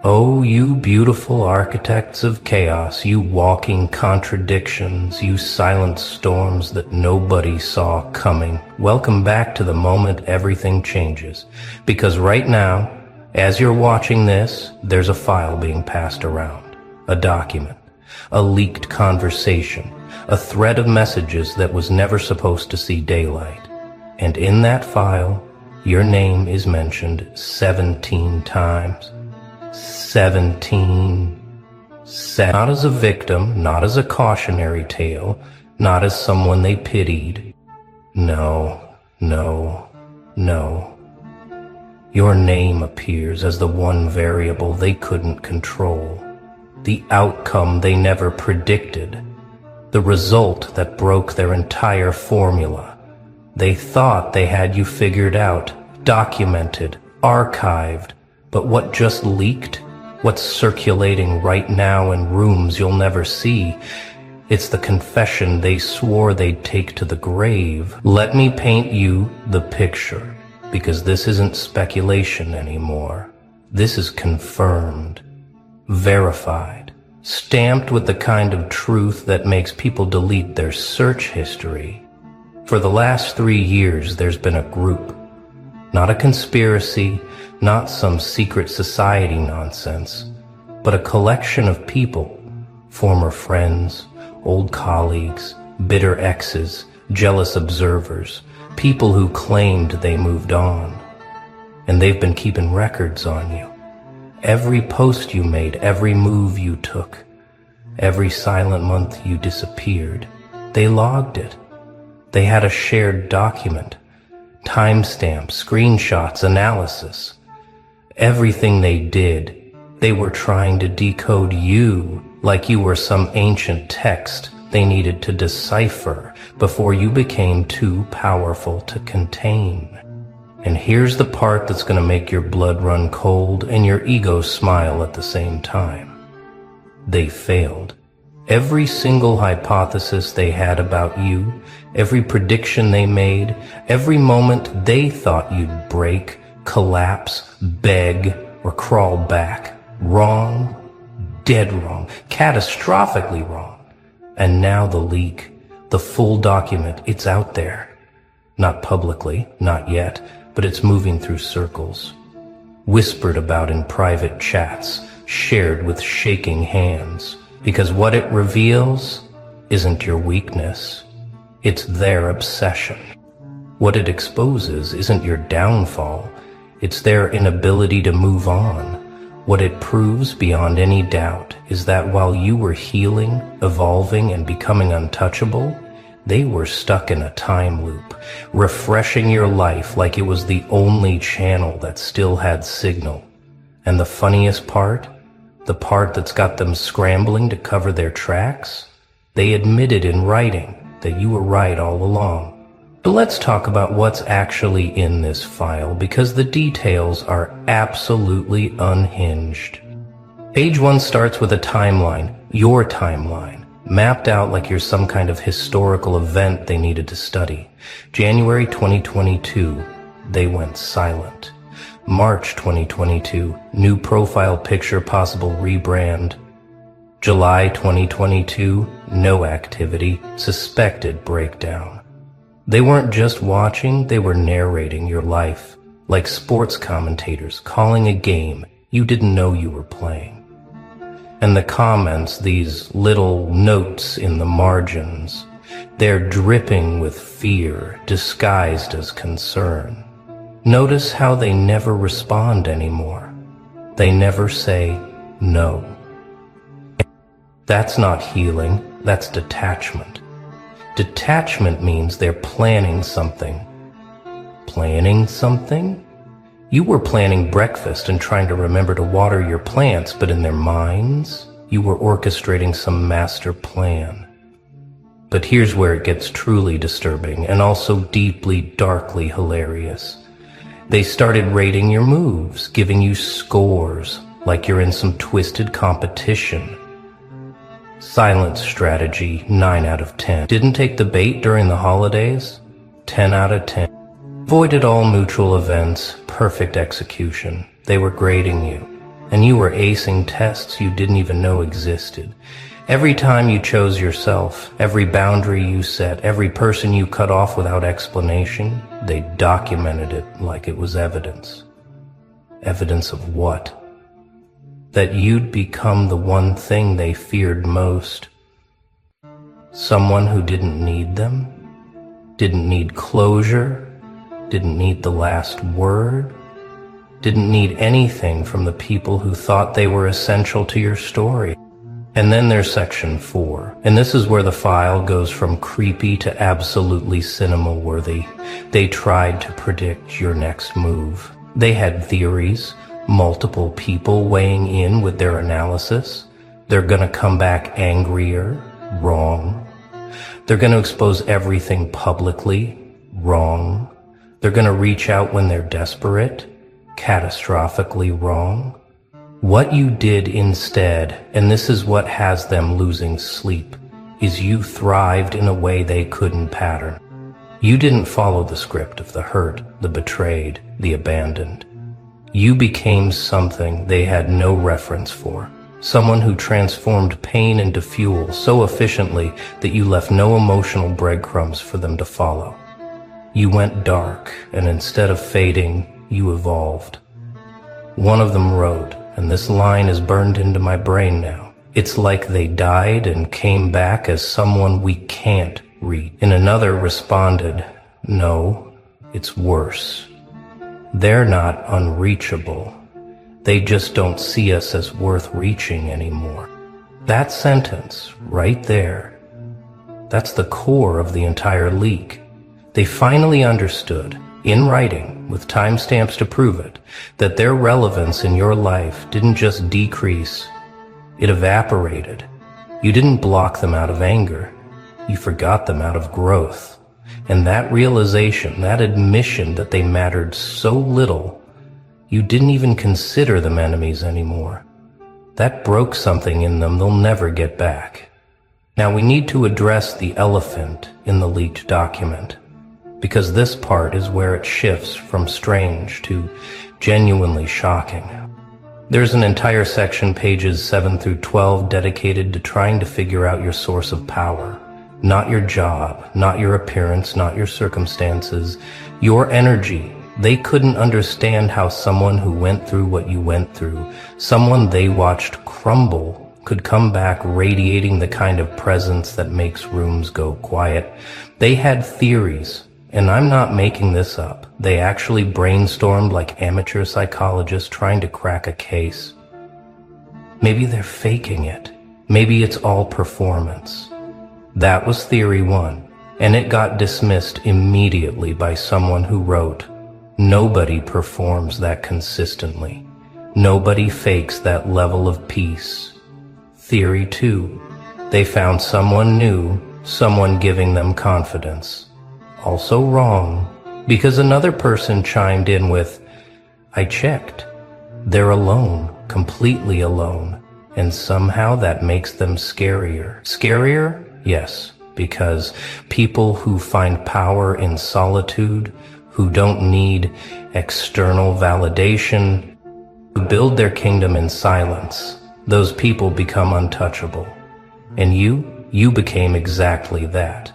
Oh, you beautiful architects of chaos, you walking contradictions, you silent storms that nobody saw coming. Welcome back to the moment everything changes. Because right now, as you're watching this, there's a file being passed around. A document. A leaked conversation. A thread of messages that was never supposed to see daylight. And in that file, your name is mentioned 17 times. 17. Not as a victim, not as a cautionary tale, not as someone they pitied. No, no, no. Your name appears as the one variable they couldn't control, the outcome they never predicted, the result that broke their entire formula. They thought they had you figured out, documented, archived, but what just leaked? What's circulating right now in rooms you'll never see? It's the confession they swore they'd take to the grave. Let me paint you the picture, because this isn't speculation anymore. This is confirmed, verified, stamped with the kind of truth that makes people delete their search history. For the last 3 years, there's been a group. Not a conspiracy, not some secret society nonsense, but a collection of people, former friends, old colleagues, bitter exes, jealous observers, people who claimed they moved on. And they've been keeping records on you. Every post you made, every move you took, every silent month you disappeared, they logged it. They had a shared document. Timestamps, screenshots, analysis. Everything they did, they were trying to decode you like you were some ancient text they needed to decipher before you became too powerful to contain. And here's the part that's going to make your blood run cold and your ego smile at the same time. They failed. Every single hypothesis they had about you, every prediction they made, every moment they thought you'd break, collapse, beg, or crawl back. Wrong, dead wrong, catastrophically wrong. And now the leak, the full document, it's out there. Not publicly, not yet, but it's moving through circles. Whispered about in private chats, shared with shaking hands. Because what it reveals isn't your weakness, it's their obsession. What it exposes isn't your downfall, it's their inability to move on. What it proves beyond any doubt is that while you were healing, evolving, and becoming untouchable, they were stuck in a time loop, refreshing your life like it was the only channel that still had signal. And the funniest part? The part that's got them scrambling to cover their tracks? They admitted in writing that you were right all along. But let's talk about what's actually in this file, because the details are absolutely unhinged. Page 1 starts with a timeline, your timeline, mapped out like you're some kind of historical event they needed to study. January 2022, they went silent. March 2022, new profile picture, possible rebrand. July 2022, no activity, suspected breakdown. They weren't just watching, they were narrating your life, like sports commentators calling a game you didn't know you were playing. And the comments, these little notes in the margins, they're dripping with fear, disguised as concern. Notice how they never respond anymore. They never say no. That's not healing, that's detachment. Detachment means they're planning something. Planning something? You were planning breakfast and trying to remember to water your plants, but in their minds, you were orchestrating some master plan. But here's where it gets truly disturbing and also deeply, darkly hilarious. They started rating your moves, giving you scores, like you're in some twisted competition. Silent strategy, 9 out of 10. Didn't take the bait during the holidays? 10 out of 10. Avoided all mutual events, perfect execution. They were grading you. and you were acing tests you didn't even know existed. Every time you chose yourself, every boundary you set, every person you cut off without explanation, they documented it like it was evidence. Evidence of what? That you'd become the one thing they feared most. Someone who didn't need them, didn't need closure, didn't need the last word, didn't need anything from the people who thought they were essential to your story. And then there's section 4, and this is where the file goes from creepy to absolutely cinema-worthy. They tried to predict your next move. They had theories, multiple people weighing in with their analysis. They're gonna come back angrier, wrong. They're gonna expose everything publicly, wrong. They're gonna reach out when they're desperate, catastrophically wrong. What you did instead, and this is what has them losing sleep, is you thrived in a way they couldn't pattern. You didn't follow the script of the hurt, the betrayed, the abandoned. You became something they had no reference for, someone who transformed pain into fuel so efficiently that you left no emotional breadcrumbs for them to follow. You went dark, and instead of fading, you evolved. One of them wrote, and this line is burned into my brain now, "It's like they died and came back as someone we can't reach." And another responded, "No, it's worse. They're not unreachable. They just don't see us as worth reaching anymore." That sentence, right there, that's the core of the entire leak. They finally understood, in writing, with timestamps to prove it, that their relevance in your life didn't just decrease, it evaporated. You didn't block them out of anger, you forgot them out of growth. And that realization, that admission that they mattered so little, you didn't even consider them enemies anymore. That broke something in them they'll never get back. Now we need to address the elephant in the leaked document, because this part is where it shifts from strange to genuinely shocking. There's an entire section, pages 7 through 12, dedicated to trying to figure out your source of power. Not your job, not your appearance, not your circumstances, your energy. They couldn't understand how someone who went through what you went through, someone they watched crumble, could come back radiating the kind of presence that makes rooms go quiet. They had theories. And I'm not making this up. They actually brainstormed like amateur psychologists trying to crack a case. Maybe they're faking it. Maybe it's all performance. That was theory 1, and it got dismissed immediately by someone who wrote, "Nobody performs that consistently. Nobody fakes that level of peace." Theory 2, they found someone new, someone giving them confidence. Also wrong, because another person chimed in with, "I checked. They're alone, completely alone, and somehow that makes them scarier." Scarier? Yes, because people who find power in solitude, who don't need external validation, who build their kingdom in silence, those people become untouchable. And you became exactly that.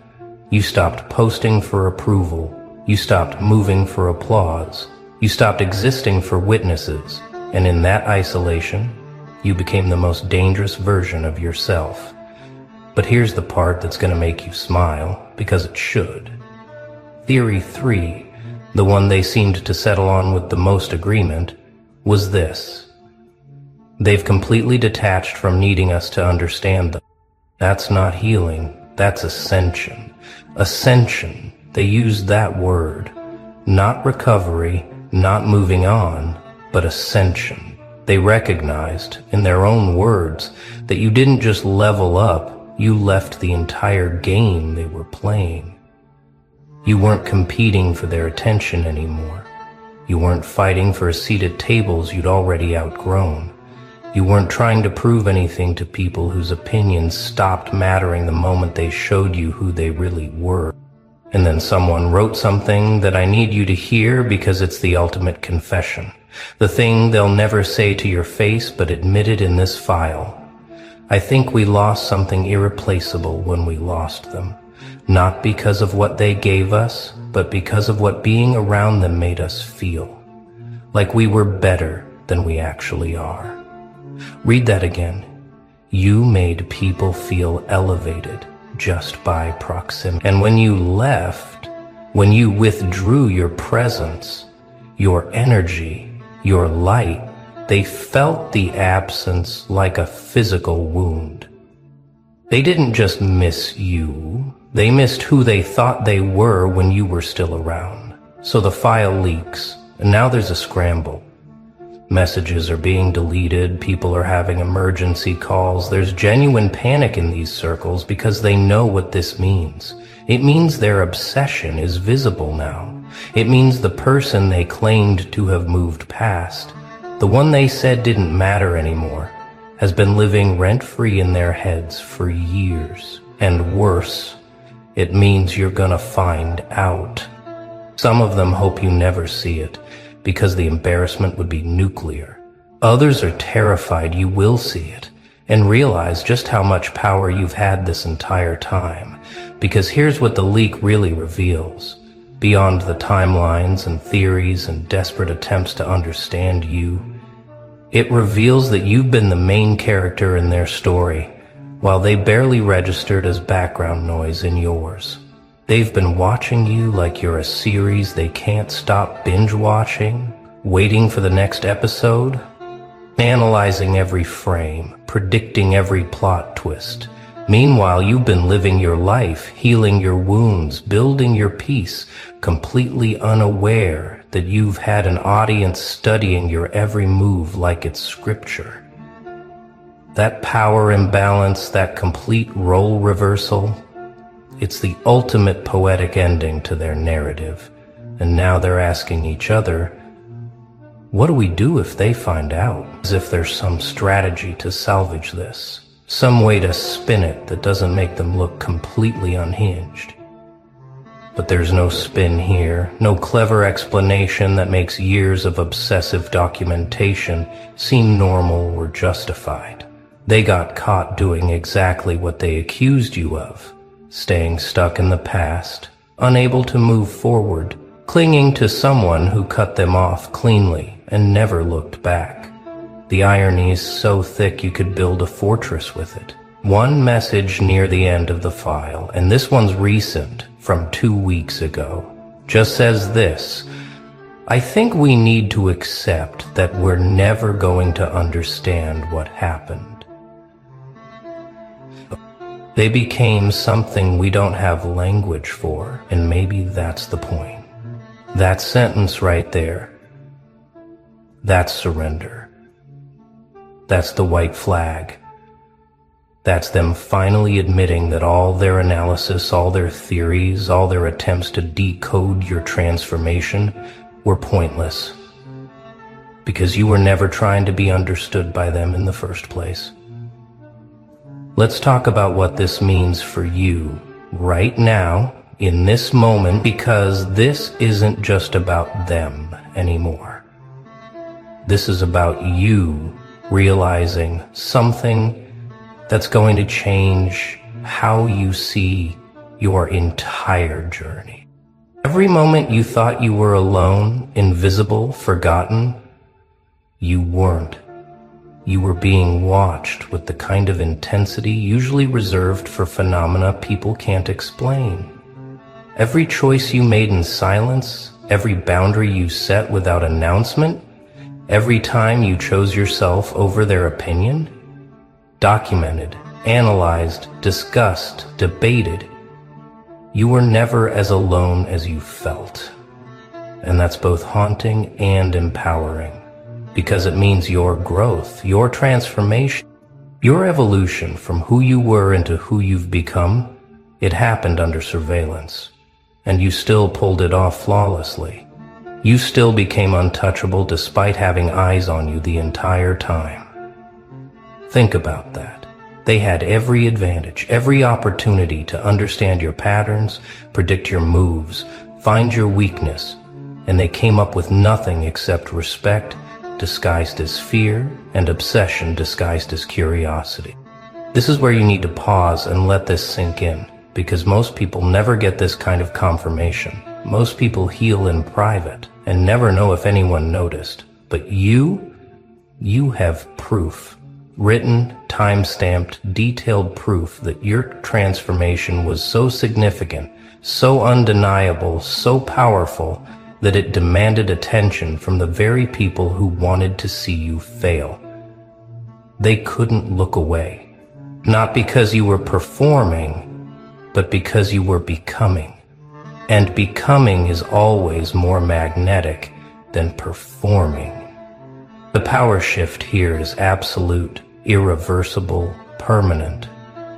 You stopped posting for approval. You stopped moving for applause. You stopped existing for witnesses. And in that isolation, you became the most dangerous version of yourself. But here's the part that's going to make you smile, because it should. Theory 3, the one they seemed to settle on with the most agreement, was this. They've completely detached from needing us to understand them. That's not healing, that's ascension. Ascension, they used that word. Not recovery, not moving on, but ascension. They recognized, in their own words, that you didn't just level up, you left the entire game they were playing. You weren't competing for their attention anymore. You weren't fighting for a seat at tables you'd already outgrown. You weren't trying to prove anything to people whose opinions stopped mattering the moment they showed you who they really were. And then someone wrote something that I need you to hear because it's the ultimate confession. The thing they'll never say to your face but admit it in this file. I think we lost something irreplaceable when we lost them. Not because of what they gave us, but because of what being around them made us feel. Like we were better than we actually are. Read that again. You made people feel elevated just by proximity. And when you left, when you withdrew your presence, your energy, your light, they felt the absence like a physical wound. They didn't just miss you, they missed who they thought they were when you were still around. So the file leaks, and now there's a scramble. Messages are being deleted, people are having emergency calls. There's genuine panic in these circles because they know what this means. It means their obsession is visible now. It means the person they claimed to have moved past, the one they said didn't matter anymore, has been living rent-free in their heads for years. And worse, it means you're gonna find out. Some of them hope you never see it, because the embarrassment would be nuclear. Others are terrified you will see it and realize just how much power you've had this entire time. Because here's what the leak really reveals. Beyond the timelines and theories and desperate attempts to understand you, it reveals that you've been the main character in their story, while they barely registered as background noise in yours. They've been watching you like you're a series they can't stop binge-watching, waiting for the next episode, analyzing every frame, predicting every plot twist. Meanwhile, you've been living your life, healing your wounds, building your peace, completely unaware that you've had an audience studying your every move like it's scripture. That power imbalance, that complete role reversal, it's the ultimate poetic ending to their narrative. And now they're asking each other, what do we do if they find out? As if there's some strategy to salvage this, some way to spin it that doesn't make them look completely unhinged. But there's no spin here, no clever explanation that makes years of obsessive documentation seem normal or justified. They got caught doing exactly what they accused you of. Staying stuck in the past, unable to move forward, clinging to someone who cut them off cleanly and never looked back. The irony is so thick you could build a fortress with it. One message near the end of the file, and this one's recent, from 2 weeks ago, just says this: I think we need to accept that we're never going to understand what happened. They became something we don't have language for, and maybe that's the point. That sentence right there, that's surrender. That's the white flag. That's them finally admitting that all their analysis, all their theories, all their attempts to decode your transformation were pointless. Because you were never trying to be understood by them in the first place. Let's talk about what this means for you right now, in this moment, because this isn't just about them anymore. This is about you realizing something that's going to change how you see your entire journey. Every moment you thought you were alone, invisible, forgotten, you weren't. You were being watched with the kind of intensity usually reserved for phenomena people can't explain. Every choice you made in silence, every boundary you set without announcement, every time you chose yourself over their opinion, documented, analyzed, discussed, debated. You were never as alone as you felt. And that's both haunting and empowering. Because it means your growth, your transformation, your evolution from who you were into who you've become, it happened under surveillance. And you still pulled it off flawlessly. You still became untouchable despite having eyes on you the entire time. Think about that. They had every advantage, every opportunity to understand your patterns, predict your moves, find your weakness, and they came up with nothing except respect disguised as fear and obsession disguised as curiosity. This is where you need to pause and let this sink in, because most people never get this kind of confirmation. Most people heal in private and never know if anyone noticed. But you have proof. Written, time-stamped, detailed proof that your transformation was so significant, so undeniable, so powerful, that it demanded attention from the very people who wanted to see you fail. They couldn't look away. Not because you were performing, but because you were becoming. And becoming is always more magnetic than performing. The power shift here is absolute, irreversible, permanent.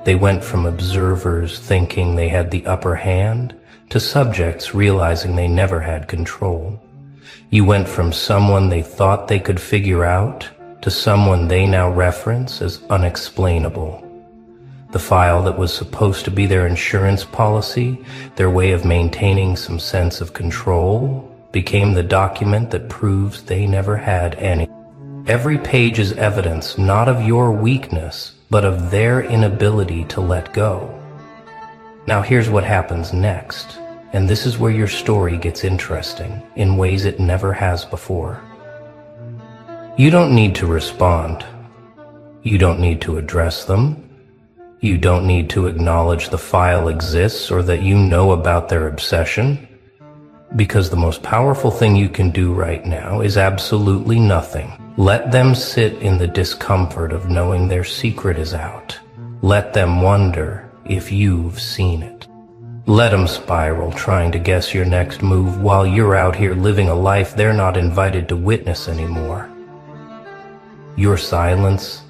They went from observers thinking they had the upper hand to subjects realizing they never had control. You went from someone they thought they could figure out to someone they now reference as unexplainable. The file that was supposed to be their insurance policy, their way of maintaining some sense of control, became the document that proves they never had any. Every page is evidence not of your weakness, but of their inability to let go. Now here's what happens next, and this is where your story gets interesting in ways it never has before. You don't need to respond. You don't need to address them. You don't need to acknowledge the file exists or that you know about their obsession, because the most powerful thing you can do right now is absolutely nothing. Let them sit in the discomfort of knowing their secret is out. Let them wonder if you've seen it. Let them spiral trying to guess your next move while you're out here living a life they're not invited to witness anymore. Your silence,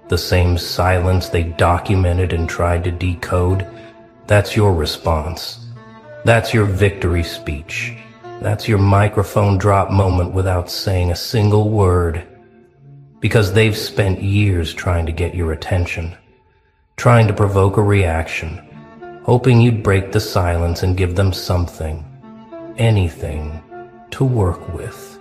the same silence they documented and tried to decode, that's your response. That's your victory speech. That's your microphone drop moment without saying a single word. Because they've spent years trying to get your attention, trying to provoke a reaction, hoping you'd break the silence and give them something, anything, to work with.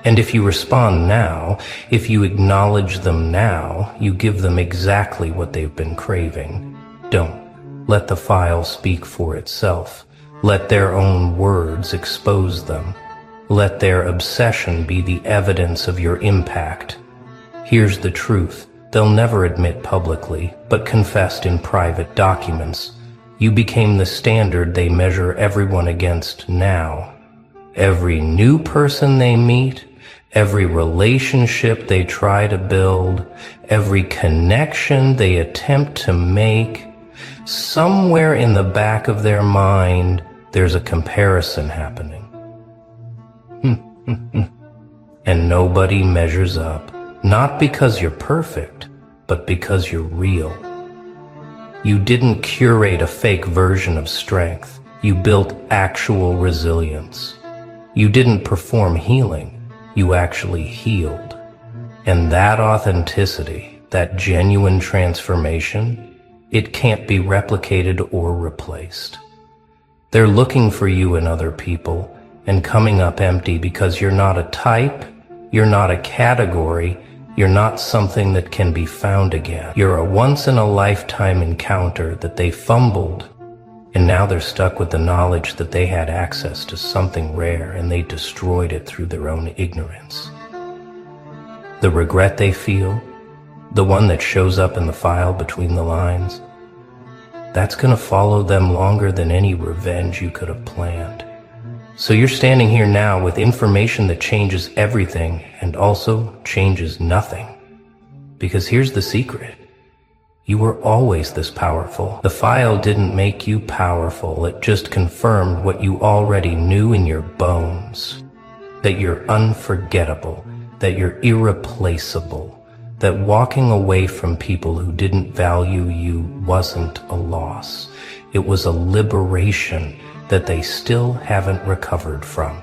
And if you respond now, if you acknowledge them now, you give them exactly what they've been craving. Don't let the file speak for itself. Let their own words expose them. Let their obsession be the evidence of your impact. Here's the truth. They'll never admit publicly, but confessed in private documents. You became the standard they measure everyone against now. Every new person they meet, every relationship they try to build, every connection they attempt to make, somewhere in the back of their mind, there's a comparison happening. And nobody measures up. Not because you're perfect, but because you're real. You didn't curate a fake version of strength. You built actual resilience. You didn't perform healing. You actually healed. And that authenticity, that genuine transformation, it can't be replicated or replaced. They're looking for you in other people and coming up empty because you're not a type, you're not a category, you're not something that can be found again. You're a once-in-a-lifetime encounter that they fumbled, and now they're stuck with the knowledge that they had access to something rare and they destroyed it through their own ignorance. The regret they feel, the one that shows up in the file between the lines, that's gonna follow them longer than any revenge you could have planned. So you're standing here now with information that changes everything and also changes nothing. Because here's the secret. You were always this powerful. The file didn't make you powerful. It just confirmed what you already knew in your bones. That you're unforgettable. That you're irreplaceable. That walking away from people who didn't value you wasn't a loss. It was a liberation that they still haven't recovered from.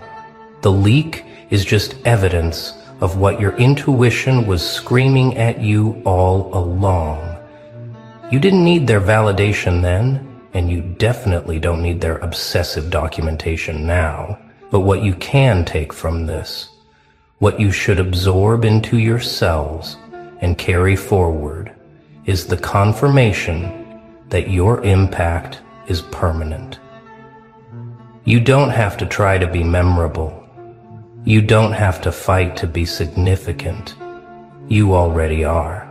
The leak is just evidence of what your intuition was screaming at you all along. You didn't need their validation then, and you definitely don't need their obsessive documentation now. But what you can take from this, what you should absorb into your cells and carry forward, is the confirmation that your impact is permanent. You don't have to try to be memorable. You don't have to fight to be significant. You already are.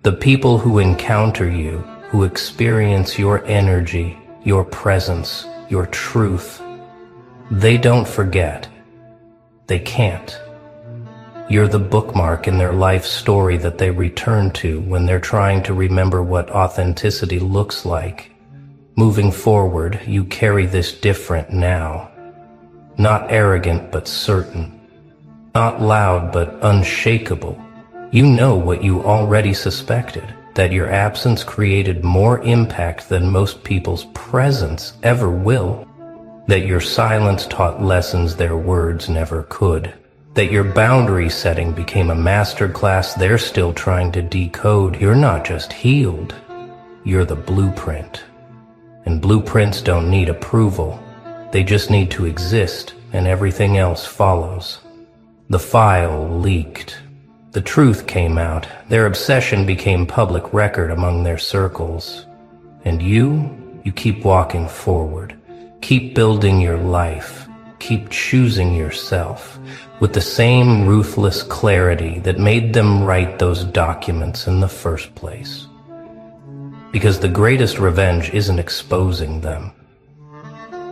The people who encounter you, who experience your energy, your presence, your truth, they don't forget. They can't. You're the bookmark in their life story that they return to when they're trying to remember what authenticity looks like. Moving forward, you carry this different now. Not arrogant but certain. Not loud but unshakable. You know what you already suspected, that your absence created more impact than most people's presence ever will. That your silence taught lessons their words never could. That your boundary setting became a masterclass they're still trying to decode. You're not just healed, you're the blueprint. And blueprints don't need approval. They just need to exist, and everything else follows. The file leaked. The truth came out. Their obsession became public record among their circles. And you keep walking forward. Keep building your life. Keep choosing yourself with the same ruthless clarity that made them write those documents in the first place. Because the greatest revenge isn't exposing them.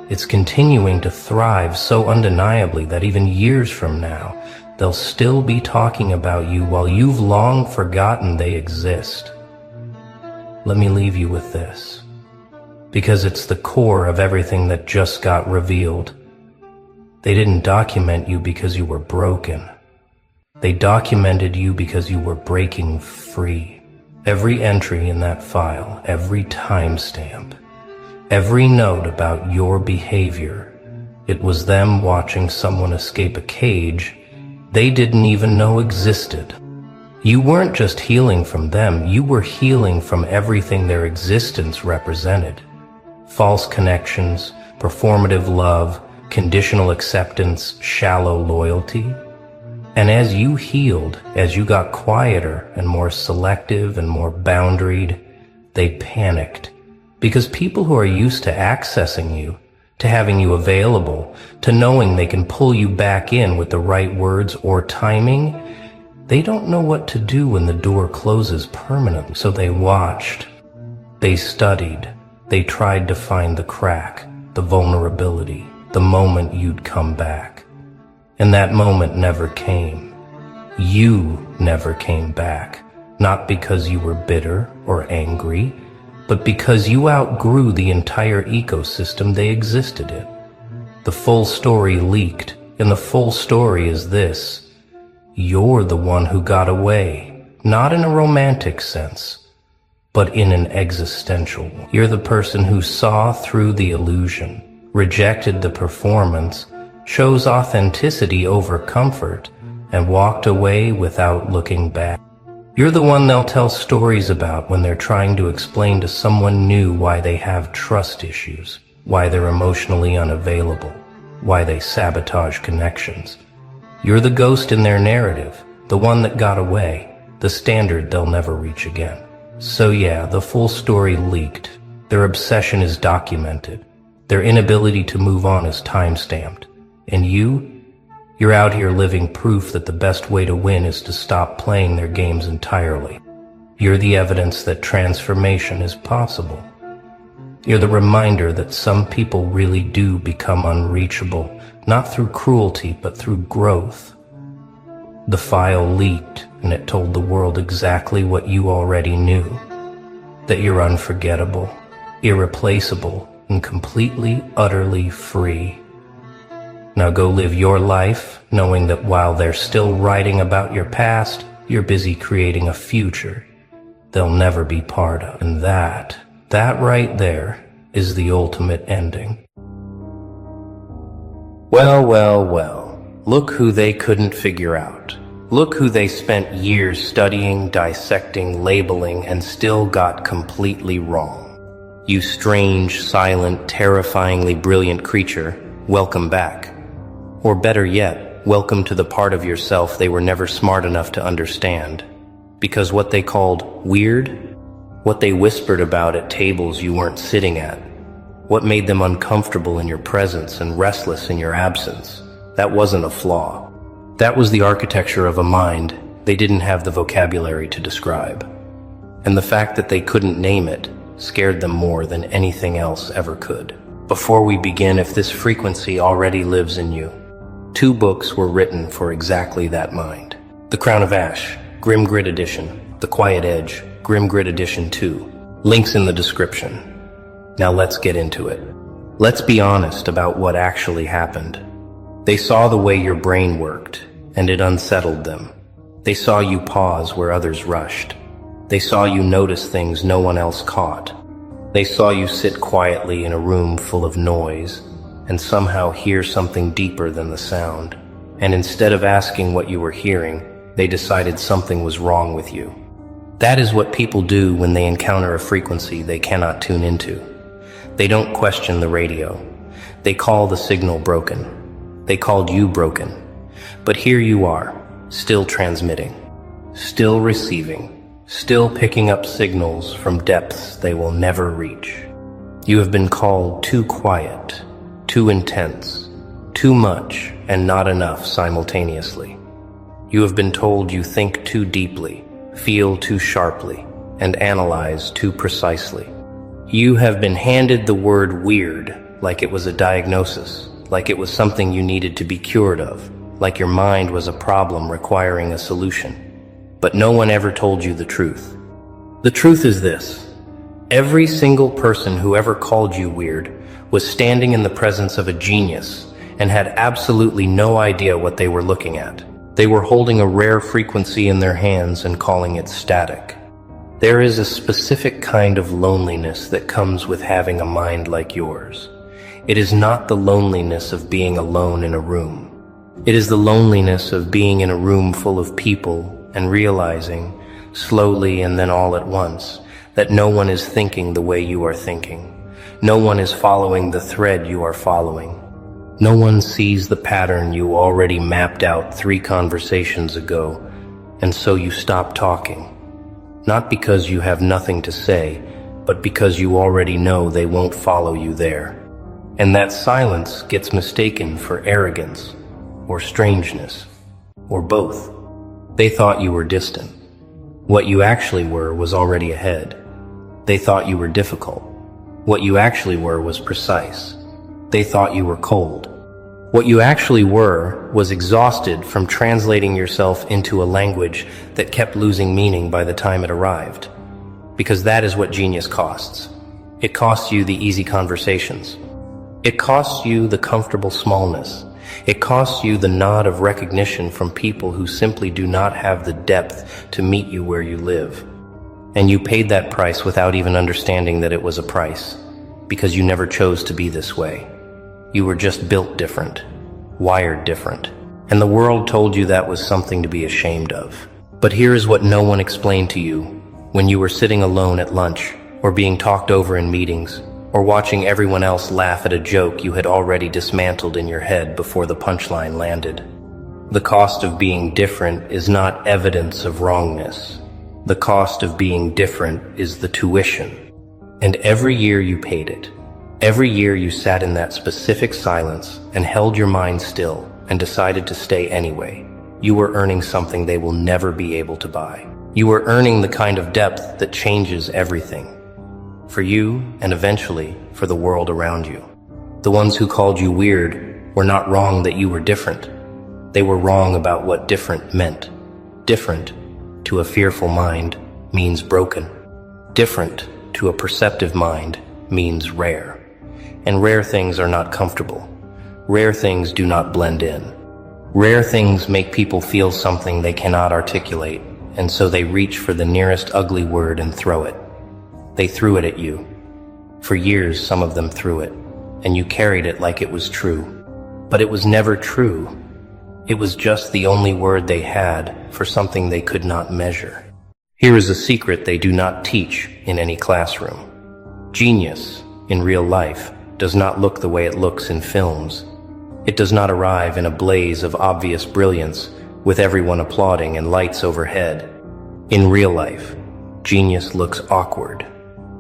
It's continuing to thrive so undeniably that even years from now, they'll still be talking about you while you've long forgotten they exist. Let me leave you with this, because it's the core of everything that just got revealed. They didn't document you because you were broken. They documented you because you were breaking free. Every entry in that file, every timestamp, every note about your behavior, it was them watching someone escape a cage they didn't even know existed. You weren't just healing from them, you were healing from everything their existence represented. False connections, performative love, conditional acceptance, shallow loyalty. And as you healed, as you got quieter and more selective and more boundaried, they panicked. Because people who are used to accessing you, to having you available, to knowing they can pull you back in with the right words or timing, they don't know what to do when the door closes permanently. So they watched, they studied, they tried to find the crack, the vulnerability, the moment you'd come back. And that moment never came. You never came back, not because you were bitter or angry, but because you outgrew the entire ecosystem they existed in. The full story leaked, and the full story is this: you're the one who got away, not in a romantic sense, but in an existential one. You're the person who saw through the illusion, rejected the performance, chose authenticity over comfort, and walked away without looking back. You're the one they'll tell stories about when they're trying to explain to someone new why they have trust issues, why they're emotionally unavailable, why they sabotage connections. You're the ghost in their narrative, the one that got away, the standard they'll never reach again. So yeah, the full story leaked. Their obsession is documented. Their inability to move on is time-stamped. And you're out here living proof that the best way to win is to stop playing their games entirely. You're the evidence that transformation is possible. You're the reminder that some people really do become unreachable, not through cruelty, but through growth. The file leaked, and it told the world exactly what you already knew, that you're unforgettable, irreplaceable, and completely, utterly free. Now go live your life, knowing that while they're still writing about your past, you're busy creating a future they'll never be part of. And that right there is the ultimate ending. Well, look who they couldn't figure out. Look who they spent years studying, dissecting, labeling, and still got completely wrong. You strange, silent, terrifyingly brilliant creature, welcome back. Or better yet, welcome to the part of yourself they were never smart enough to understand. Because what they called weird, what they whispered about at tables you weren't sitting at, what made them uncomfortable in your presence and restless in your absence, that wasn't a flaw. That was the architecture of a mind they didn't have the vocabulary to describe. And the fact that they couldn't name it scared them more than anything else ever could. Before we begin, if this frequency already lives in you, 2 books were written for exactly that mind. The Crown of Ash, Grim Grit Edition, The Quiet Edge, Grim Grit Edition 2. Links in the description. Now let's get into it. Let's be honest about what actually happened. They saw the way your brain worked, and it unsettled them. They saw you pause where others rushed. They saw you notice things no one else caught. They saw you sit quietly in a room full of noise and somehow hear something deeper than the sound. And instead of asking what you were hearing, they decided something was wrong with you. That is what people do when they encounter a frequency they cannot tune into. They don't question the radio. They call the signal broken. They called you broken. But here you are, still transmitting, still receiving, still picking up signals from depths they will never reach. You have been called too quiet, too intense, too much and not enough simultaneously. You have been told you think too deeply, feel too sharply, and analyze too precisely. You have been handed the word weird like it was a diagnosis, like it was something you needed to be cured of, like your mind was a problem requiring a solution. But no one ever told you the truth. The truth is this: every single person who ever called you weird was standing in the presence of a genius and had absolutely no idea what they were looking at. They were holding a rare frequency in their hands and calling it static. There is a specific kind of loneliness that comes with having a mind like yours. It is not the loneliness of being alone in a room. It is the loneliness of being in a room full of people and realizing, slowly and then all at once, that no one is thinking the way you are thinking. No one is following the thread you are following. No one sees the pattern you already mapped out 3 conversations ago, and so you stop talking. Not because you have nothing to say, but because you already know they won't follow you there. And that silence gets mistaken for arrogance, or strangeness, or both. They thought you were distant. What you actually were was already ahead. They thought you were difficult. What you actually were was precise. They thought you were cold. What you actually were was exhausted from translating yourself into a language that kept losing meaning by the time it arrived. Because that is what genius costs. It costs you the easy conversations. It costs you the comfortable smallness. It costs you the nod of recognition from people who simply do not have the depth to meet you where you live. And you paid that price without even understanding that it was a price, because you never chose to be this way. You were just built different, wired different, and the world told you that was something to be ashamed of. But here is what no one explained to you when you were sitting alone at lunch, or being talked over in meetings, or watching everyone else laugh at a joke you had already dismantled in your head before the punchline landed. The cost of being different is not evidence of wrongness. The cost of being different is the tuition. And every year you paid it. Every year you sat in that specific silence and held your mind still and decided to stay anyway. You were earning something they will never be able to buy. You were earning the kind of depth that changes everything. For you, and eventually for the world around you. The ones who called you weird were not wrong that you were different. They were wrong about what different meant. Different, to a fearful mind, means broken. Different, to a perceptive mind, means rare. And rare things are not comfortable. Rare things do not blend in. Rare things make people feel something they cannot articulate, and so they reach for the nearest ugly word and throw it. They threw it at you. For years, some of them threw it, and you carried it like it was true. But it was never true. It was just the only word they had for something they could not measure. Here is a secret they do not teach in any classroom. Genius, in real life, does not look the way it looks in films. It does not arrive in a blaze of obvious brilliance, with everyone applauding and lights overhead. In real life, genius looks awkward.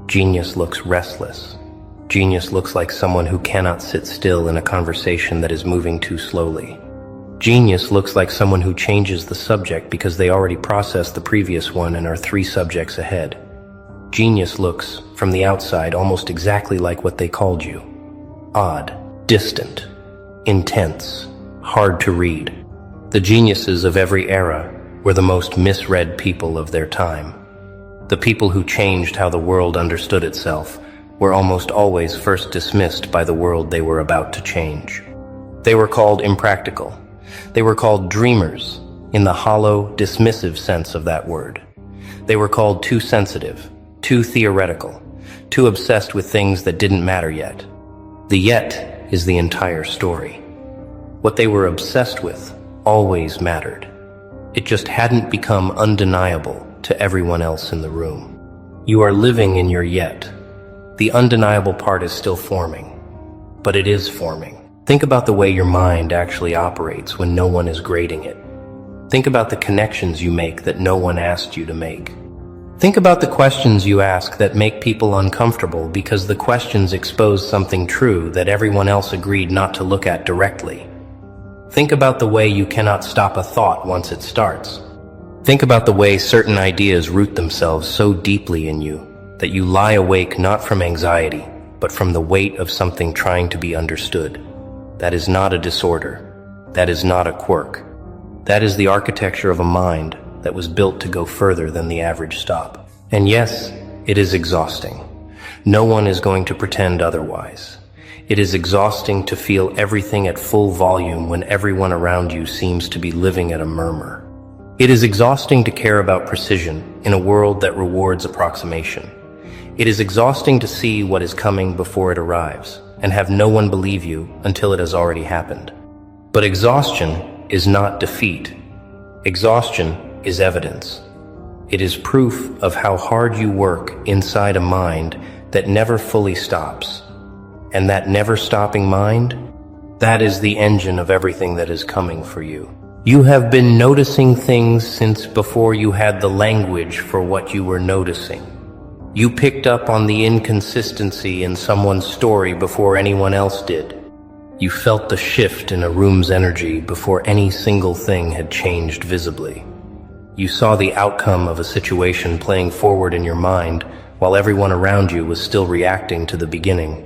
Genius looks restless. Genius looks like someone who cannot sit still in a conversation that is moving too slowly. Genius looks like someone who changes the subject because they already processed the previous one and are 3 subjects ahead. Genius looks, from the outside, almost exactly like what they called you. Odd, distant, intense, hard to read. The geniuses of every era were the most misread people of their time. The people who changed how the world understood itself were almost always first dismissed by the world they were about to change. They were called impractical. They were called dreamers, in the hollow, dismissive sense of that word. They were called too sensitive, too theoretical, too obsessed with things that didn't matter yet. The yet is the entire story. What they were obsessed with always mattered. It just hadn't become undeniable to everyone else in the room. You are living in your yet. The undeniable part is still forming, but it is forming. Think about the way your mind actually operates when no one is grading it. Think about the connections you make that no one asked you to make. Think about the questions you ask that make people uncomfortable because the questions expose something true that everyone else agreed not to look at directly. Think about the way you cannot stop a thought once it starts. Think about the way certain ideas root themselves so deeply in you that you lie awake not from anxiety, but from the weight of something trying to be understood. That is not a disorder. That is not a quirk. That is the architecture of a mind that was built to go further than the average stop. And yes, it is exhausting. No one is going to pretend otherwise. It is exhausting to feel everything at full volume when everyone around you seems to be living at a murmur. It is exhausting to care about precision in a world that rewards approximation. It is exhausting to see what is coming before it arrives and have no one believe you until it has already happened. But exhaustion is not defeat. Exhaustion is evidence. It is proof of how hard you work inside a mind that never fully stops. And that never stopping mind, that is the engine of everything that is coming for you. You have been noticing things since before you had the language for what you were noticing. You picked up on the inconsistency in someone's story before anyone else did. You felt the shift in a room's energy before any single thing had changed visibly. You saw the outcome of a situation playing forward in your mind while everyone around you was still reacting to the beginning.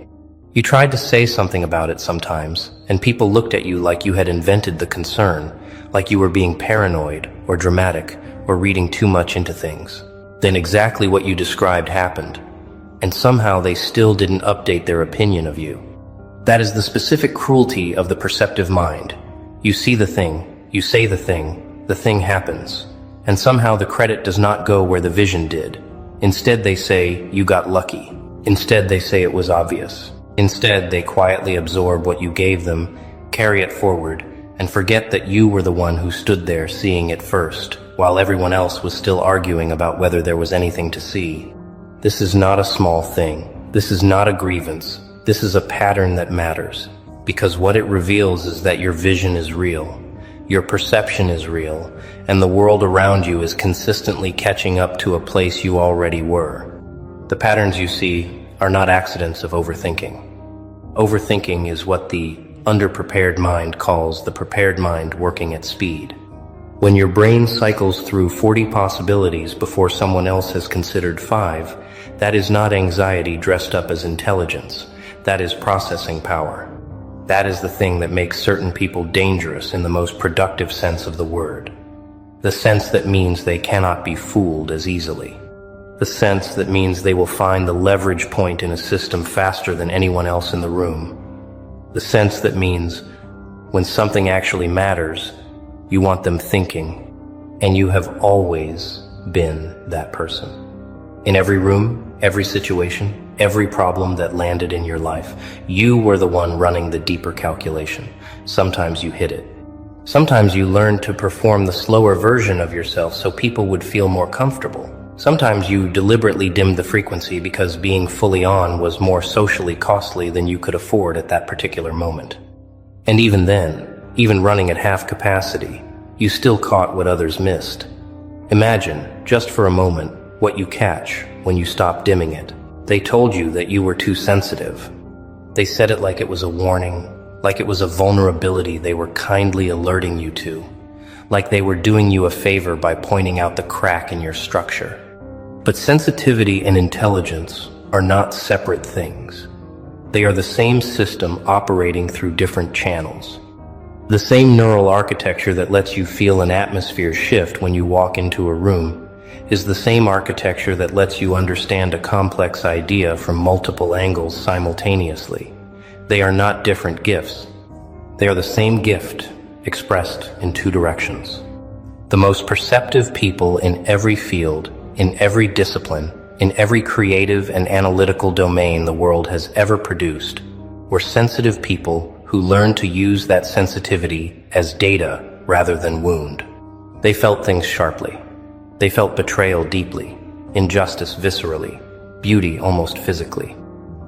You tried to say something about it sometimes, and people looked at you like you had invented the concern, like you were being paranoid or dramatic or reading too much into things. Then exactly what you described happened, and somehow they still didn't update their opinion of you. That is the specific cruelty of the perceptive mind. You see the thing, you say the thing happens, and somehow the credit does not go where the vision did. Instead they say, you got lucky. Instead they say it was obvious. Instead they quietly absorb what you gave them, carry it forward, and forget that you were the one who stood there seeing it first, while everyone else was still arguing about whether there was anything to see. This is not a small thing. This is not a grievance. This is a pattern that matters, because what it reveals is that your vision is real, your perception is real, and the world around you is consistently catching up to a place you already were. The patterns you see are not accidents of overthinking. Overthinking is what the underprepared mind calls the prepared mind working at speed. When your brain cycles through 40 possibilities before someone else has considered 5, that is not anxiety dressed up as intelligence. That is processing power. That is the thing that makes certain people dangerous in the most productive sense of the word. The sense that means they cannot be fooled as easily. The sense that means they will find the leverage point in a system faster than anyone else in the room. The sense that means when something actually matters, you want them thinking, and you have always been that person. In every room, every situation, every problem that landed in your life, you were the one running the deeper calculation. Sometimes you hit it. Sometimes you learned to perform the slower version of yourself so people would feel more comfortable. Sometimes you deliberately dimmed the frequency because being fully on was more socially costly than you could afford at that particular moment. And even then, even running at half capacity, you still caught what others missed. Imagine, just for a moment, what you catch when you stop dimming it. They told you that you were too sensitive. They said it like it was a warning, like it was a vulnerability they were kindly alerting you to, like they were doing you a favor by pointing out the crack in your structure. But sensitivity and intelligence are not separate things. They are the same system operating through different channels. The same neural architecture that lets you feel an atmosphere shift when you walk into a room is the same architecture that lets you understand a complex idea from multiple angles simultaneously. They are not different gifts. They are the same gift, expressed in two directions. The most perceptive people in every field, in every discipline, in every creative and analytical domain the world has ever produced, were sensitive people who learned to use that sensitivity as data rather than wound. They felt things sharply. They felt betrayal deeply, injustice viscerally, beauty almost physically.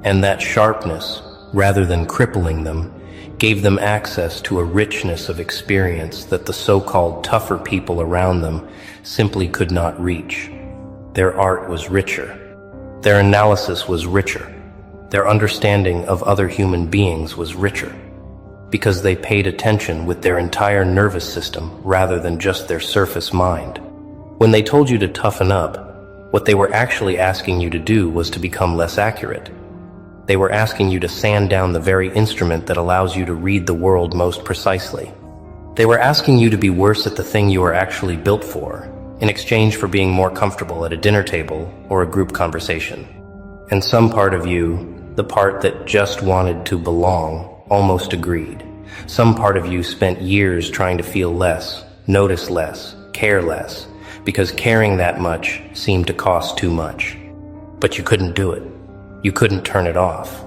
And that sharpness, rather than crippling them, gave them access to a richness of experience that the so-called tougher people around them simply could not reach. Their art was richer. Their analysis was richer. Their understanding of other human beings was richer, because they paid attention with their entire nervous system rather than just their surface mind. When they told you to toughen up, what they were actually asking you to do was to become less accurate. They were asking you to sand down the very instrument that allows you to read the world most precisely. They were asking you to be worse at the thing you are actually built for, in exchange for being more comfortable at a dinner table or a group conversation. And some part of you, the part that just wanted to belong, almost agreed. Some part of you spent years trying to feel less, notice less, care less, because caring that much seemed to cost too much. But you couldn't do it. You couldn't turn it off.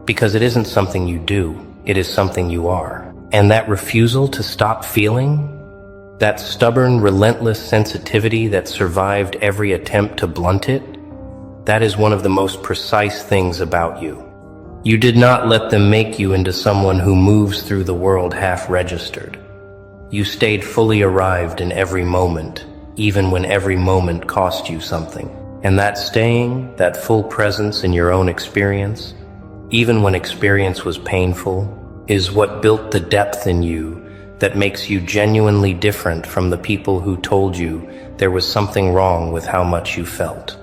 Because it isn't something you do, it is something you are. And that refusal to stop feeling, that stubborn, relentless sensitivity that survived every attempt to blunt it, that is one of the most precise things about you. You did not let them make you into someone who moves through the world half-registered. You stayed fully arrived in every moment, even when every moment cost you something. And that staying, that full presence in your own experience, even when experience was painful, is what built the depth in you that makes you genuinely different from the people who told you there was something wrong with how much you felt.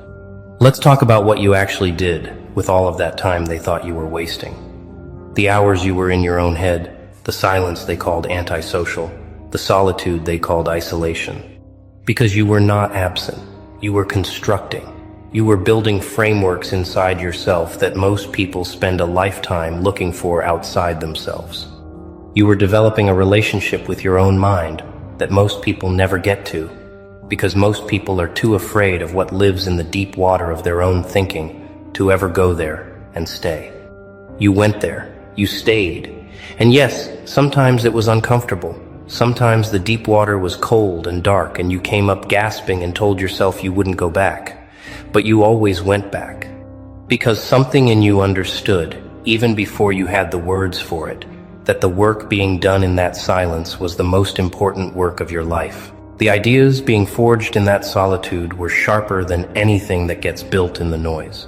Let's talk about what you actually did with all of that time they thought you were wasting. The hours you were in your own head, the silence they called antisocial, the solitude they called isolation. Because you were not absent, you were constructing. You were building frameworks inside yourself that most people spend a lifetime looking for outside themselves. You were developing a relationship with your own mind that most people never get to, because most people are too afraid of what lives in the deep water of their own thinking to ever go there and stay. You went there, you stayed, and yes, sometimes it was uncomfortable. Sometimes the deep water was cold and dark and you came up gasping and told yourself you wouldn't go back. But you always went back. Because something in you understood, even before you had the words for it, that the work being done in that silence was the most important work of your life. The ideas being forged in that solitude were sharper than anything that gets built in the noise.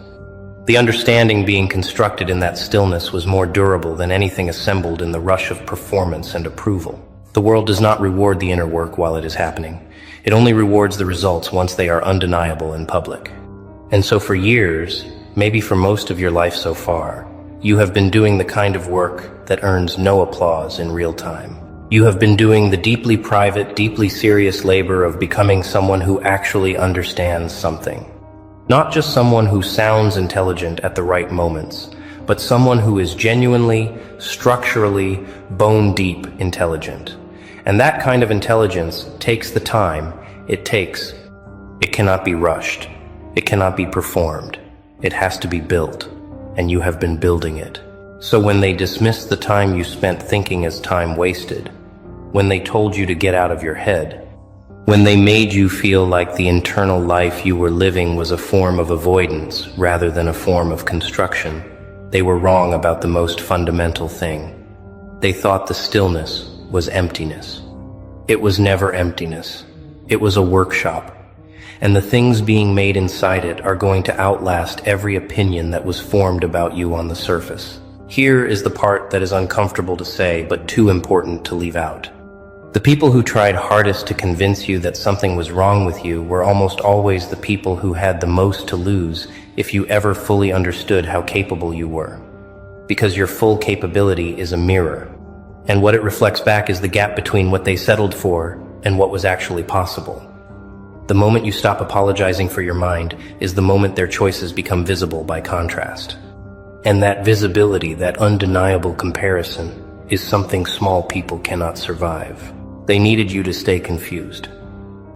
The understanding being constructed in that stillness was more durable than anything assembled in the rush of performance and approval. The world does not reward the inner work while it is happening. It only rewards the results once they are undeniable in public. And so for years, maybe for most of your life so far, you have been doing the kind of work that earns no applause in real time. You have been doing the deeply private, deeply serious labor of becoming someone who actually understands something. Not just someone who sounds intelligent at the right moments, but someone who is genuinely, structurally, bone-deep intelligent. And that kind of intelligence takes the time it takes. It cannot be rushed. It cannot be performed. It has to be built, and you have been building it. So when they dismissed the time you spent thinking as time wasted, when they told you to get out of your head, when they made you feel like the internal life you were living was a form of avoidance rather than a form of construction, they were wrong about the most fundamental thing. They thought the stillness was emptiness. It was never emptiness. It was a workshop. And the things being made inside it are going to outlast every opinion that was formed about you on the surface. Here is the part that is uncomfortable to say, but too important to leave out. The people who tried hardest to convince you that something was wrong with you were almost always the people who had the most to lose if you ever fully understood how capable you were. Because your full capability is a mirror, and what it reflects back is the gap between what they settled for and what was actually possible. The moment you stop apologizing for your mind is the moment their choices become visible by contrast. And that visibility, that undeniable comparison, is something small people cannot survive. They needed you to stay confused.